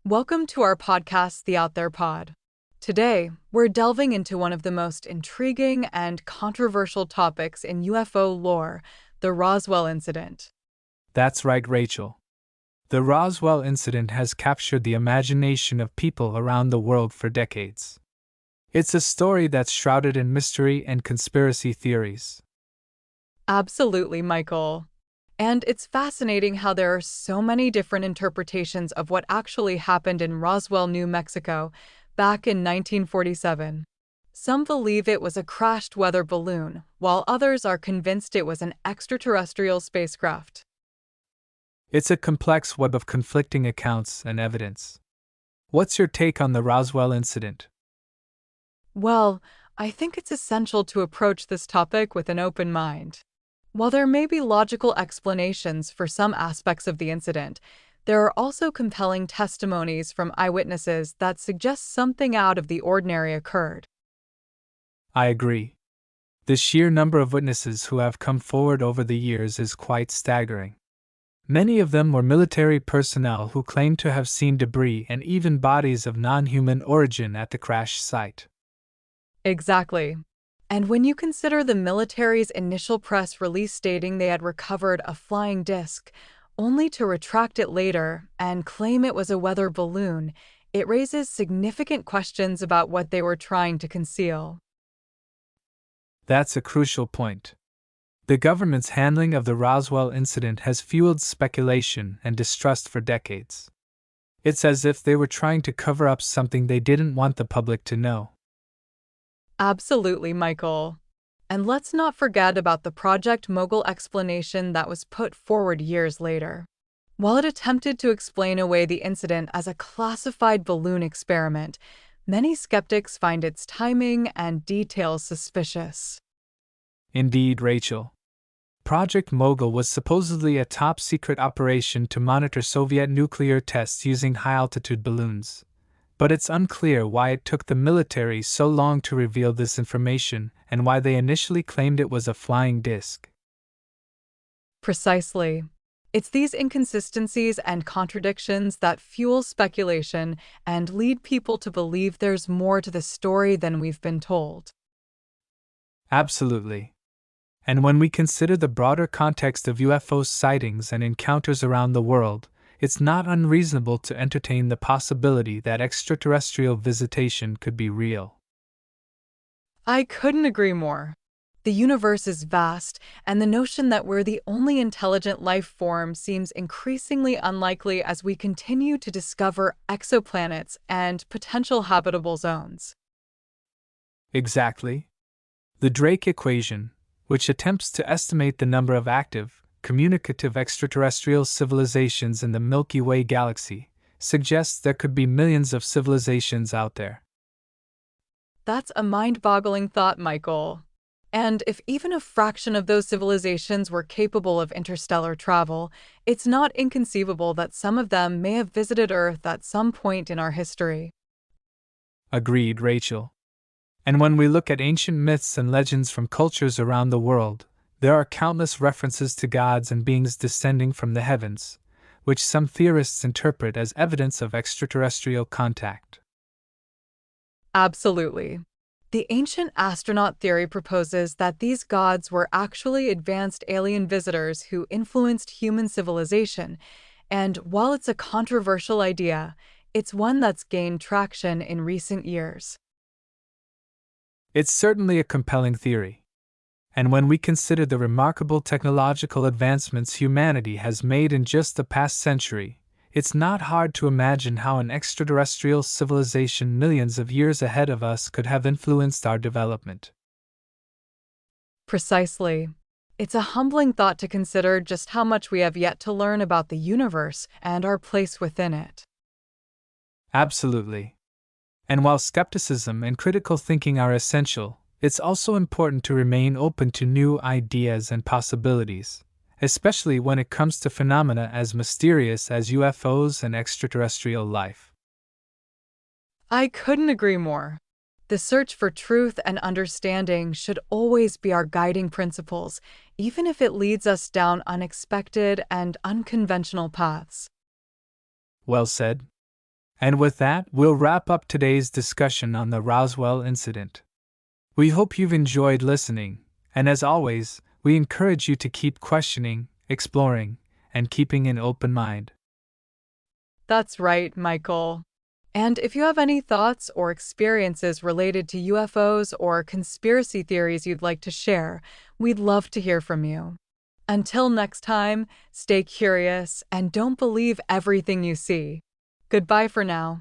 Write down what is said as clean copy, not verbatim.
Welcome to our podcast, The Out There Pod. Today, we're delving into one of the most intriguing and controversial topics in UFO lore, the Roswell incident. That's right, Rachel. The Roswell incident has captured the imagination of people around the world for decades. It's a story that's shrouded in mystery and conspiracy theories. Absolutely, Michael. And it's fascinating how there are so many different interpretations of what actually happened in Roswell, New Mexico, back in 1947. Some believe it was a crashed weather balloon, while others are convinced it was an extraterrestrial spacecraft. It's a complex web of conflicting accounts and evidence. What's your take on the Roswell incident? Well, I think it's essential to approach this topic with an open mind. While there may be logical explanations for some aspects of the incident, there are also compelling testimonies from eyewitnesses that suggest something out of the ordinary occurred. I agree. The sheer number of witnesses who have come forward over the years is quite staggering. Many of them were military personnel who claimed to have seen debris and even bodies of non-human origin at the crash site. Exactly. And when you consider the military's initial press release stating they had recovered a flying disc, only to retract it later and claim it was a weather balloon, it raises significant questions about what they were trying to conceal. That's a crucial point. The government's handling of the Roswell incident has fueled speculation and distrust for decades. It's as if they were trying to cover up something they didn't want the public to know. Absolutely, Michael. And let's not forget about the Project Mogul explanation that was put forward years later. While it attempted to explain away the incident as a classified balloon experiment, many skeptics find its timing and details suspicious. Indeed, Rachel. Project Mogul was supposedly a top-secret operation to monitor Soviet nuclear tests using high-altitude balloons. But it's unclear why it took the military so long to reveal this information and why they initially claimed it was a flying disc. Precisely. It's these inconsistencies and contradictions that fuel speculation and lead people to believe there's more to the story than we've been told. Absolutely. And when we consider the broader context of UFO sightings and encounters around the world, it's not unreasonable to entertain the possibility that extraterrestrial visitation could be real. I couldn't agree more. The universe is vast, and the notion that we're the only intelligent life form seems increasingly unlikely as we continue to discover exoplanets and potential habitable zones. Exactly. The Drake equation, which attempts to estimate the number of active, communicative extraterrestrial civilizations in the Milky Way galaxy, suggests there could be millions of civilizations out there. That's a mind-boggling thought, Michael. And if even a fraction of those civilizations were capable of interstellar travel, it's not inconceivable that some of them may have visited Earth at some point in our history. Agreed, Rachel. And when we look at ancient myths and legends from cultures around the world, there are countless references to gods and beings descending from the heavens, which some theorists interpret as evidence of extraterrestrial contact. Absolutely. The ancient astronaut theory proposes that these gods were actually advanced alien visitors who influenced human civilization, and while it's a controversial idea, it's one that's gained traction in recent years. It's certainly a compelling theory. And when we consider the remarkable technological advancements humanity has made in just the past century, it's not hard to imagine how an extraterrestrial civilization millions of years ahead of us could have influenced our development. Precisely. It's a humbling thought to consider just how much we have yet to learn about the universe and our place within it. Absolutely. And while skepticism and critical thinking are essential, it's also important to remain open to new ideas and possibilities, especially when it comes to phenomena as mysterious as UFOs and extraterrestrial life. I couldn't agree more. The search for truth and understanding should always be our guiding principles, even if it leads us down unexpected and unconventional paths. Well said. And with that, we'll wrap up today's discussion on the Roswell incident. We hope you've enjoyed listening, and as always, we encourage you to keep questioning, exploring, and keeping an open mind. That's right, Michael. And if you have any thoughts or experiences related to UFOs or conspiracy theories you'd like to share, we'd love to hear from you. Until next time, stay curious and don't believe everything you see. Goodbye for now.